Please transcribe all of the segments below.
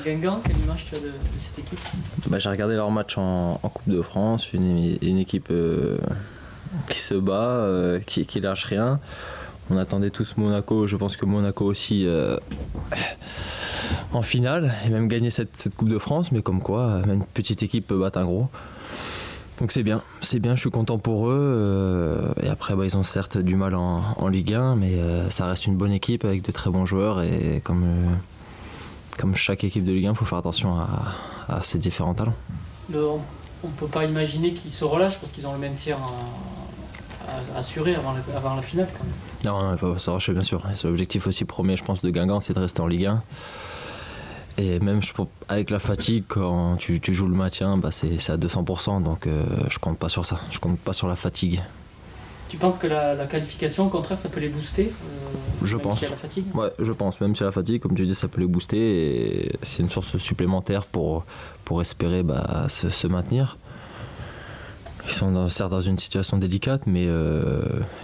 Guingamp, quelle image tu as de cette équipe? J'ai regardé leur match en Coupe de France, une équipe qui se bat, qui lâche rien. On attendait tous Monaco, je pense que Monaco aussi en finale, et même gagner cette Coupe de France, mais comme quoi, même une petite équipe peut battre un gros. Donc c'est bien, je suis content pour eux. Et après, ils ont certes du mal en Ligue 1, mais ça reste une bonne équipe avec de très bons joueurs. Et comme chaque équipe de Ligue 1, il faut faire attention à ces différents talents. On ne peut pas imaginer qu'ils se relâchent parce qu'ils ont le maintien à assurer avant la finale quand même. Non, il faut s'arracher bien sûr. C'est l'objectif aussi premier, je pense, de Guingamp, c'est de rester en Ligue 1. Et même avec la fatigue, quand tu joues le maintien, c'est à 200%. Donc je compte pas sur ça. Je compte pas sur la fatigue. Tu penses que la qualification, au contraire, ça peut les booster Je pense. S'il y a la fatigue? Ouais, je pense. Même si la fatigue, comme tu dis, ça peut les booster. Et c'est une source supplémentaire pour espérer se maintenir. Ils sont certes dans une situation délicate, mais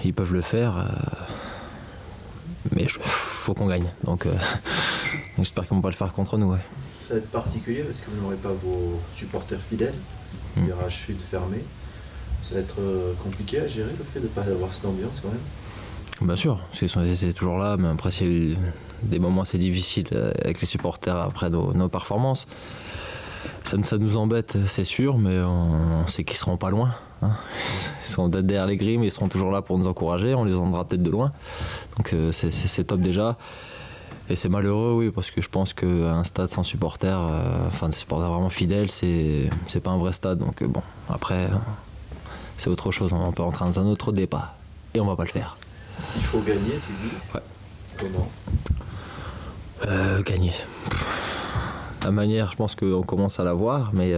ils peuvent le faire. Mais faut qu'on gagne. Donc j'espère qu'ils ne vont pas le faire contre nous. Ouais. Ça va être particulier parce que vous n'aurez pas vos supporters fidèles. Il y aura Sheffield fermé. Ça va être compliqué à gérer le fait de ne pas avoir cette ambiance quand même. Bien sûr, parce qu'ils c'est toujours là, mais après il y a eu des moments assez difficiles avec les supporters après nos performances. Ça nous embête, c'est sûr, mais on sait qu'ils seront pas loin. Hein. Ils sont peut-être derrière les grilles, mais ils seront toujours là pour nous encourager. On les entendra peut-être de loin. Donc c'est top déjà. Et c'est malheureux, oui, parce que je pense qu'un stade sans supporters, des supporters vraiment fidèles, c'est pas un vrai stade. Donc bon, après, c'est autre chose. On peut rentrer dans un autre débat. Et on va pas le faire. Il faut gagner, tu dis? Ouais. Comment? Gagner. La manière, je pense qu'on commence à la voir, mais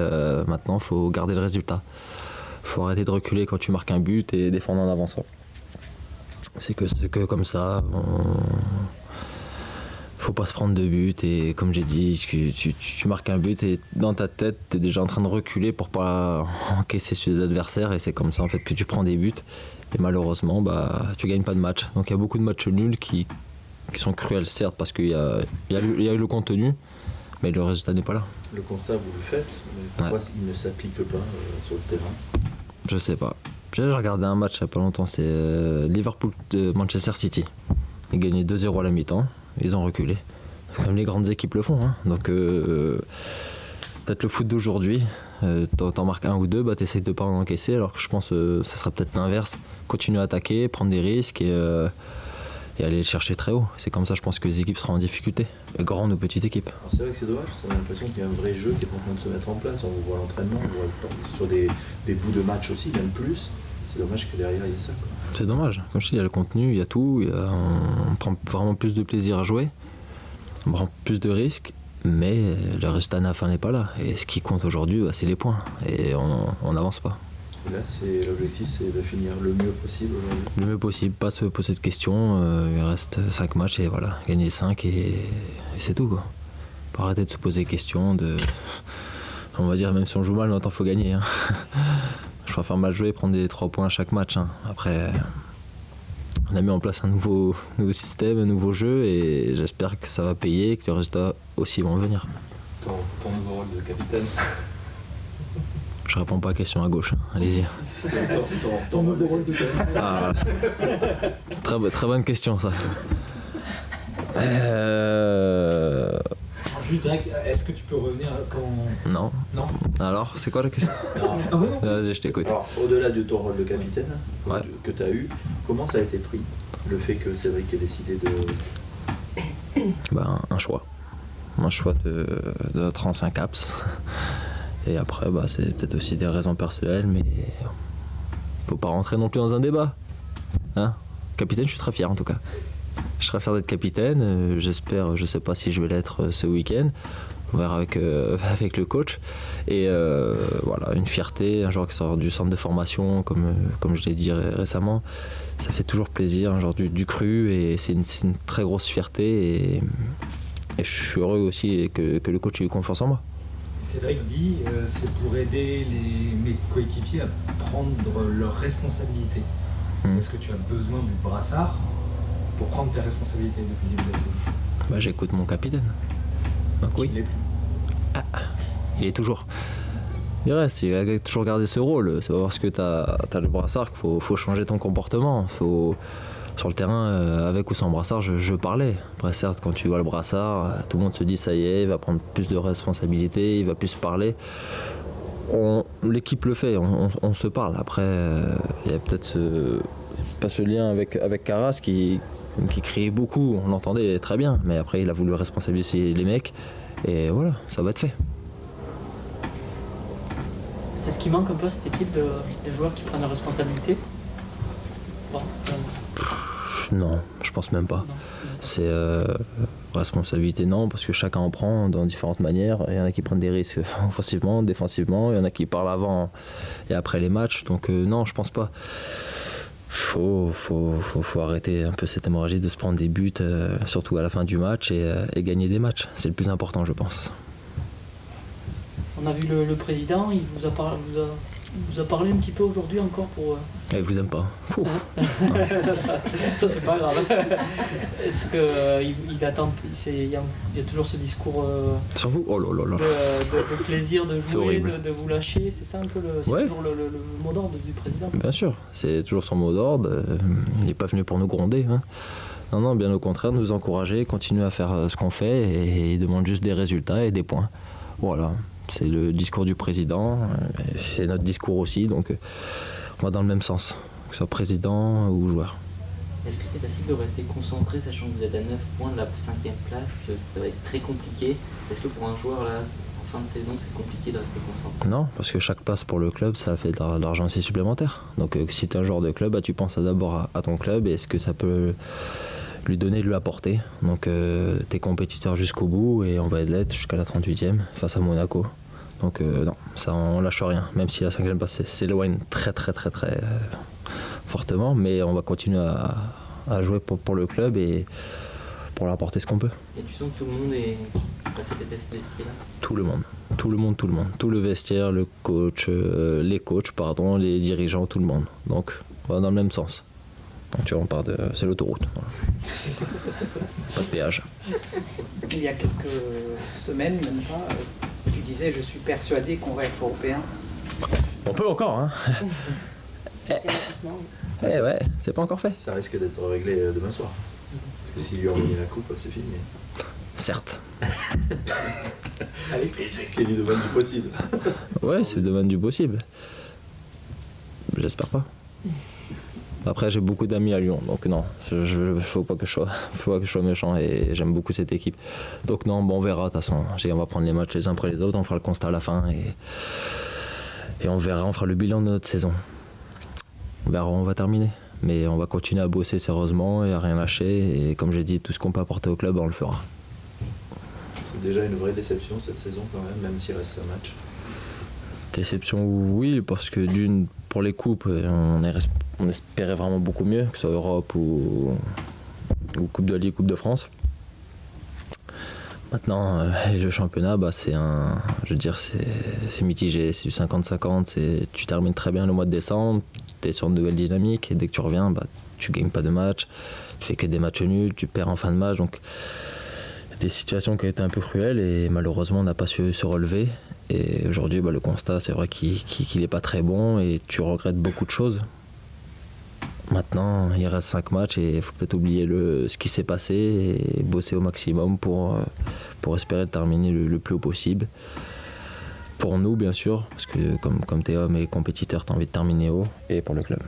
maintenant, il faut garder le résultat. Il faut arrêter de reculer quand tu marques un but et défendre en avançant. C'est que comme ça. Faut pas se prendre de but et comme j'ai dit, tu marques un but et dans ta tête, tu es déjà en train de reculer pour pas encaisser celui de l'adversaire et c'est comme ça en fait que tu prends des buts et malheureusement, tu gagnes pas de match. Donc il y a beaucoup de matchs nuls qui sont cruels, certes, parce qu'il y a eu le contenu, mais le résultat n'est pas là. Le constat, vous le faites, mais pourquoi il ne s'applique pas sur le terrain? Je sais pas. J'ai regardé un match il y a pas longtemps, c'est Liverpool de Manchester City. Ils gagnaient 2-0 à la mi-temps, ils ont reculé. Comme les grandes équipes le font. Hein. Donc peut-être le foot d'aujourd'hui, t'en marques un ou deux, t'essayes de pas en encaisser, alors que je pense que ça serait peut-être l'inverse. Continuer à attaquer, prendre des risques et aller le chercher très haut. C'est comme ça, je pense que les équipes seront en difficulté, grandes ou petites équipes. Alors c'est vrai que c'est dommage, parce qu'on a l'impression qu'il y a un vrai jeu qui est en train de se mettre en place. On voit l'entraînement, on voit sur des bouts de match aussi, même plus. C'est dommage que derrière il y ait ça. Quoi. C'est dommage. Comme je dis, il y a le contenu, il y a tout. On prend vraiment plus de plaisir à jouer. On prend plus de risques, mais le résultat à la fin n'est pas là. Et ce qui compte aujourd'hui, c'est les points. Et on n'avance pas. Et là, l'objectif, c'est de finir le mieux possible aujourd'hui. Le mieux possible, pas se poser de questions. Il reste 5 matchs et voilà, gagner 5 et c'est tout. Quoi. Pas arrêter de se poser des questions. On va dire, même si on joue mal, maintenant il faut gagner. Hein. Je préfère mal jouer et prendre des 3 points à chaque match. Hein. Après, on a mis en place un nouveau système, un nouveau jeu et j'espère que ça va payer et que les résultats aussi vont venir. Ton nouveau rôle de capitaine? Je réponds pas à la question à gauche, allez-y. Ton nouveau rôle de capitaine? Ah, voilà. Très bonne question ça. Juste, est-ce que tu peux revenir quand... Non. Non. Alors, c'est quoi la question? Vas-y, je t'écoute. Alors, au-delà de ton rôle de capitaine que tu as eu, comment ça a été pris, le fait que Cédric ait décidé de... Un choix. Un choix de notre ancien CAPS. Et après, c'est peut-être aussi des raisons personnelles, mais faut pas rentrer non plus dans un débat. Hein? Capitaine, je suis très fier en tout cas. Je serais fier d'être capitaine, j'espère, je sais pas si je vais l'être ce week-end, on verra avec le coach. Et voilà, une fierté, un joueur qui sort du centre de formation, comme je l'ai dit récemment, ça fait toujours plaisir, un joueur du cru, et c'est une très grosse fierté, et je suis heureux aussi que le coach ait eu confiance en moi. Cédric dit, c'est pour aider mes coéquipiers à prendre leurs responsabilités. Est-ce que tu as besoin du brassard pour prendre tes responsabilités depuis le début de la saison? J'écoute mon capitaine. Donc oui. Il est toujours. Il reste, il a toujours gardé ce rôle. C'est parce que tu as le brassard qu'il faut changer ton comportement. Sur le terrain, avec ou sans brassard, je parlais. Après, certes, quand tu vois le brassard, tout le monde se dit ça y est, il va prendre plus de responsabilités, il va plus parler. L'équipe le fait, on se parle. Après, il y a peut-être pas ce lien avec Carras qui criait beaucoup, on l'entendait très bien. Mais après, il a voulu responsabiliser les mecs. Et voilà, ça va être fait. C'est ce qui manque un peu à cette équipe des joueurs qui prennent la responsabilité. Non, je pense même pas. Non. C'est responsabilité, non, parce que chacun en prend dans différentes manières. Il y en a qui prennent des risques offensivement, défensivement, il y en a qui parlent avant et après les matchs. Donc non, je pense pas. Faut arrêter un peu cette hémorragie de se prendre des buts, surtout à la fin du match, et gagner des matchs. C'est le plus important, je pense. On a vu le président, il vous a parlé un petit peu aujourd'hui encore pour... Il vous aime pas. ça c'est pas grave. Est-ce qu'il attend, il y a toujours ce discours Sur vous ? Oh là là là. de plaisir de jouer, de vous lâcher, c'est ça un peu Ouais. toujours le mot d'ordre du président? Bien sûr, c'est toujours son mot d'ordre. Il n'est pas venu pour nous gronder. Hein. Non, bien au contraire, nous encourager, continuer à faire ce qu'on fait, et il demande juste des résultats et des points. Voilà, c'est le discours du président, c'est notre discours aussi, donc on va dans le même sens, que ce soit président ou joueur. Est-ce que c'est facile de rester concentré, sachant que vous êtes à 9 points de la 5e place, que ça va être très compliqué? Est-ce que pour un joueur, là, en fin de saison, c'est compliqué de rester concentré? Non, parce que chaque place pour le club, ça fait de l'argent aussi supplémentaire. Donc si tu es un joueur de club, tu penses d'abord à ton club et est-ce que ça peut lui donner, lui apporter. Donc tu es compétiteur jusqu'au bout et on va l'être jusqu'à la 38e face à Monaco. Donc non, ça on lâche rien, même si la 5e place s'éloigne très fortement, mais on va continuer à jouer pour le club et pour leur apporter ce qu'on peut. Et tu sens que tout le monde est passé cet état d'esprit-là? Tout le monde. Tout le vestiaire, les coachs, les dirigeants, tout le monde. Donc on va dans le même sens. Donc tu vois, c'est l'autoroute. Voilà. Pas de péage. Il y a quelques semaines, même pas, tu disais je suis persuadé qu'on va être européen. On peut encore, hein. Mathématiquement. Ouais, c'est pas encore fait. Ça risque d'être réglé demain soir. Parce que s'il lui a remis la coupe, c'est fini. Certes. Ce qui est du domaine du possible. Ouais, c'est le domaine du possible. J'espère pas. Après, j'ai beaucoup d'amis à Lyon, donc non, faut pas que je sois méchant et j'aime beaucoup cette équipe. Donc non, on verra de toute façon. On va prendre les matchs les uns après les autres, on fera le constat à la fin et on verra, on fera le bilan de notre saison. On verra où on va terminer. Mais on va continuer à bosser sérieusement et à rien lâcher. Et comme j'ai dit, tout ce qu'on peut apporter au club, on le fera. C'est déjà une vraie déception cette saison quand même s'il reste un match. Déception, oui, parce que pour les coupes, on espérait vraiment beaucoup mieux, que ce soit Europe ou Coupe de Ligue, Coupe de France. Maintenant, le championnat, c'est mitigé, c'est du 50-50. Tu termines très bien le mois de décembre, tu es sur une nouvelle dynamique, et dès que tu reviens, tu gagnes pas de match, tu fais que des matchs nuls, tu perds en fin de match. Donc, il y a des situations qui ont été un peu cruelles et malheureusement, on n'a pas su se relever. Et aujourd'hui, le constat, c'est vrai qu'il n'est pas très bon et tu regrettes beaucoup de choses. Maintenant, il reste 5 matchs et il faut peut-être oublier ce qui s'est passé et bosser au maximum pour espérer terminer le plus haut possible. Pour nous, bien sûr, parce que comme tu es homme et compétiteur, tu as envie de terminer haut, et pour le club.